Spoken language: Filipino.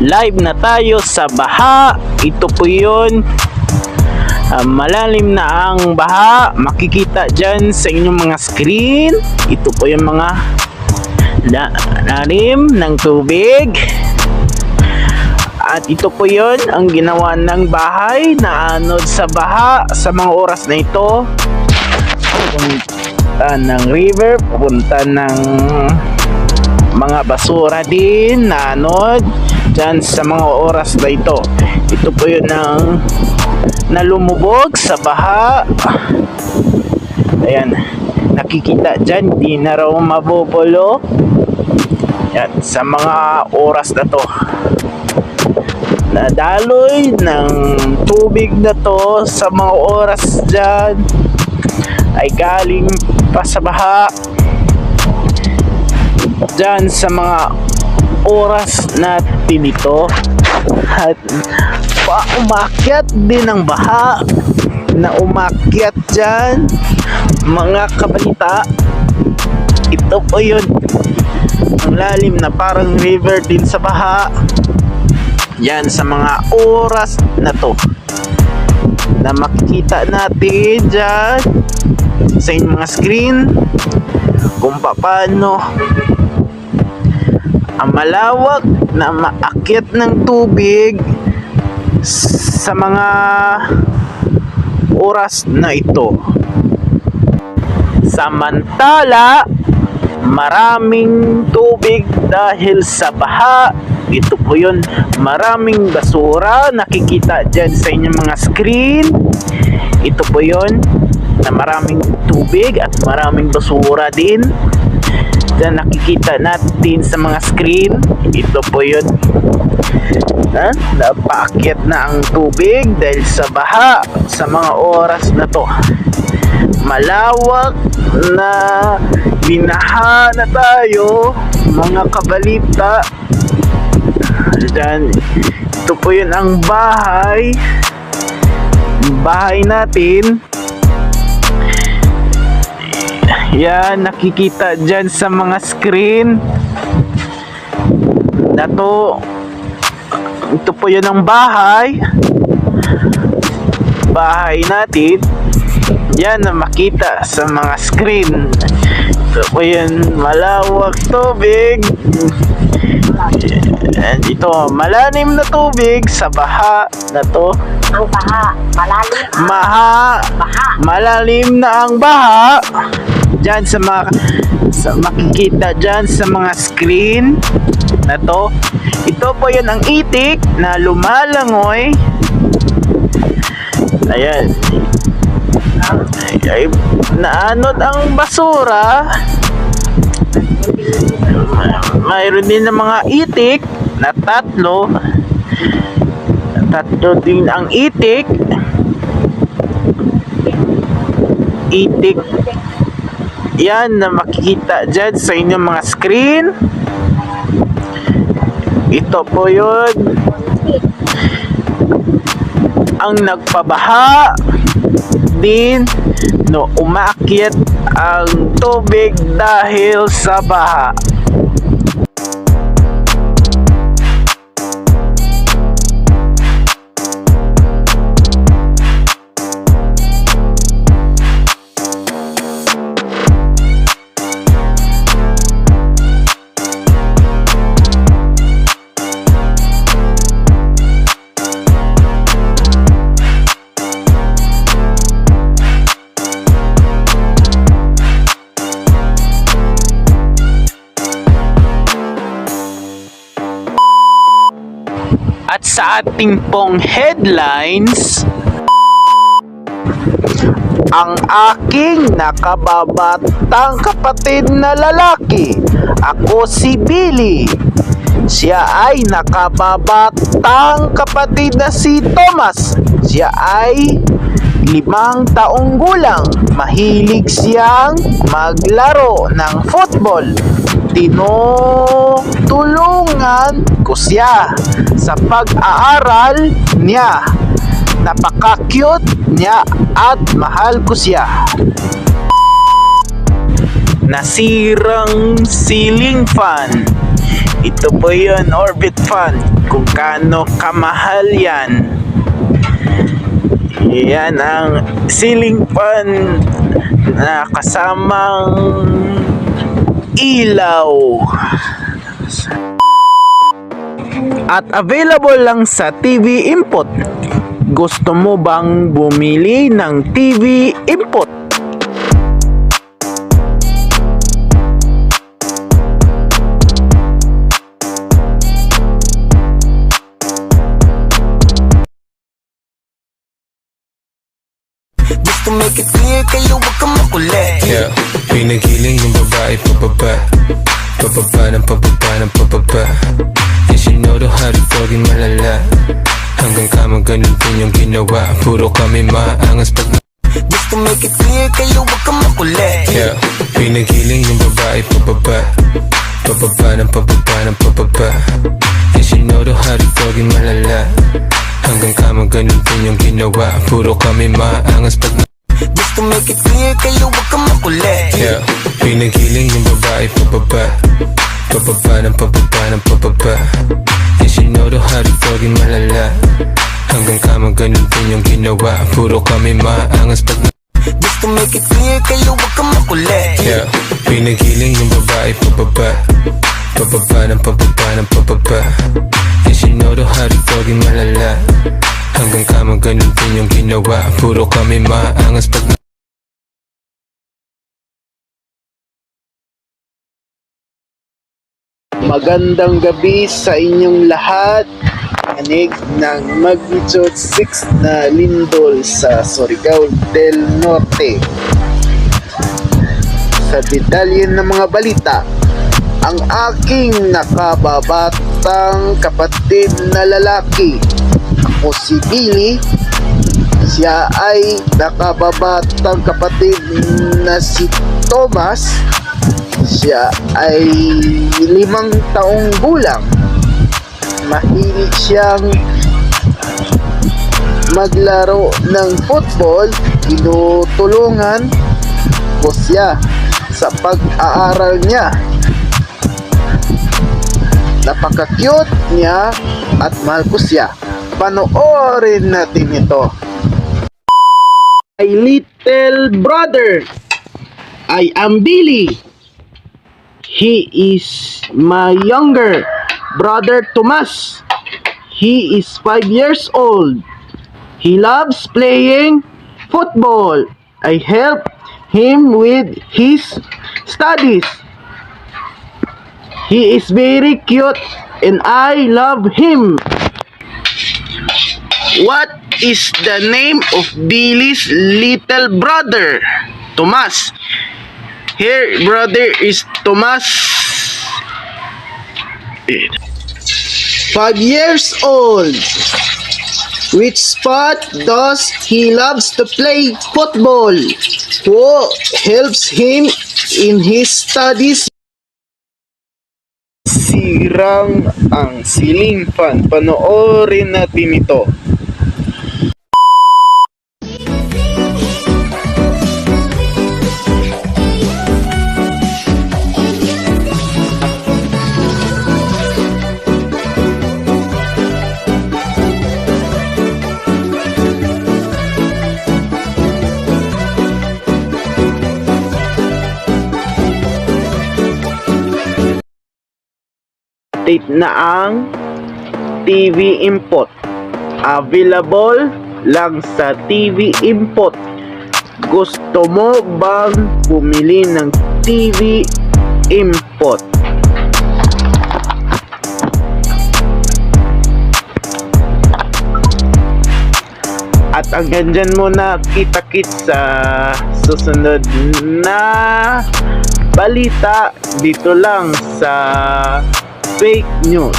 Live na tayo sa baha. Ito po yun. Malalim na ang baha. Makikita dyan sa inyong mga screen. Ito po yung mga lalim ng tubig. At ito po yun ang ginawa ng bahay na anod sa baha. Sa mga oras na ito, pupunta ng river, pupunta ng mga basura din na anod dyan sa mga oras na ito. Ito po yun ang nalumubog sa baha. Ayan, nakikita dyan, di na raw mabubulo. Yan, sa mga oras na to, nadaloy ng tubig na to sa mga oras dyan ay galing pa sa baha dyan sa mga oras natin ito. At umakyat din ang baha na umakyat dyan, mga kabalita. Ito po yun, ang lalim na parang river din sa baha yan sa mga oras na to, na makikita natin dyan sa inyong mga screen kung paano ang malawak na maakyat ng tubig sa mga oras na ito. Samantala, maraming tubig dahil sa baha. Ito po yun, maraming basura. Nakikita dyan sa inyong mga screen. Ito po yun, na maraming tubig at maraming basura din. Dyan nakikita natin sa mga screen. Ito po yun, napaakyat na ang tubig dahil sa baha sa mga oras na to. Malawak na binaha na tayo, mga kabalita. Dyan, ito po yun ang bahay natin. Yan, nakikita dyan sa mga screen na to. Ito po yun ang bahay natin. Yan na makita sa mga screen. Ito po yun, malawak tubig. And ito, malalim na tubig sa baha na to. Ang baha, malalim ang baha. Malalim na ang baha. Diyan sa makikita diyan sa mga screen na to. Ito po yun ang itik na lumalangoy. Ayan. Ay, naanod ang basura. Mayroon din ng mga itik na tatlo din ang itik yan na makikita dyan sa inyong mga screen. Ito po yun ang nagpabaha din no umakyat ang tubig dahil sa baha. At sa ating pong headlines, ang aking nakababatang kapatid na lalaki, ako si Billy. Siya ay nakababatang kapatid na si Thomas. Siya ay 5 taong gulang. Mahilig siyang maglaro ng football. Tinutulungan ko siya sa pag-aaral niya. Napaka-cute niya at mahal ko siya. Nasirang ceiling fan. Ito po yun, Orbit Fan. Kung kaano kamahal yan. Yan ang ceiling fan na kasamang ilaw. At available lang sa TV Input. Gusto mo bang bumili ng TV Input? To make it clear, kayo wag kang makulit. Yeah, pinagiling yung babae pababa. Pababa ng pababa ng pababa. And she know the how to fucking malala. Hanggang kama ganun din yung ginawa. Puro kami maangas pag Just to make it clear, kayo wag kang makulit. yeah, pinagiling yung babae pababa. Pababa ng pababa ng pababa. And she know the how to fucking malala. Hanggang kama ganun din yung ginawa. Puro kami maangas pag Just to make it clear, kayo wag kang makulit. yeah, pinagiling yung babae pababa. Pababa ng pababa ng pababa. And she know the how to fucking malala. Hanggang kama ganun din yung ginawa. Puro kami maangas pag Just to make it clear, kayo wag kang makulit. yeah, pinagiling yung babae pababa. Pababa ng pababa ng pababa. And she know the how to fucking malala. Hanggang kama ganun din yung ginawa. Puro kami maangas pag Magandang gabi sa inyong lahat. Anig ng magnitude 6 na lindol sa Surigao del Norte. Sa detalye ng mga balita, ang aking nakababatang kapatid na lalaki, ako si Billy. Siya ay nakababatang kapatid na si Thomas. Siya ay 5 taong gulang. Mahilig siyang maglaro ng football. Tinutulungan ko siya sa pag-aaral niya. Napaka-cute niya at mahal ko siya. Panoorin natin ito. My little brother, I am Billy. He is my younger brother Tomas. He is 5 years old. He loves playing football. I help him with his studies. He is very cute and I love him. What is the name of Billy's little brother? Tomas. Here, brother is Tomas. 5 years old. Which sport does he loves to play football? Who helps him in his studies? Sirang ang ceiling fan. Panoorin natin ito. Update na ang TV Input. Available lang sa TV Input. Gusto mo bang bumili ng TV Input? At hanggang dyan muna, kita-kits sa susunod na balita dito lang sa Fake News.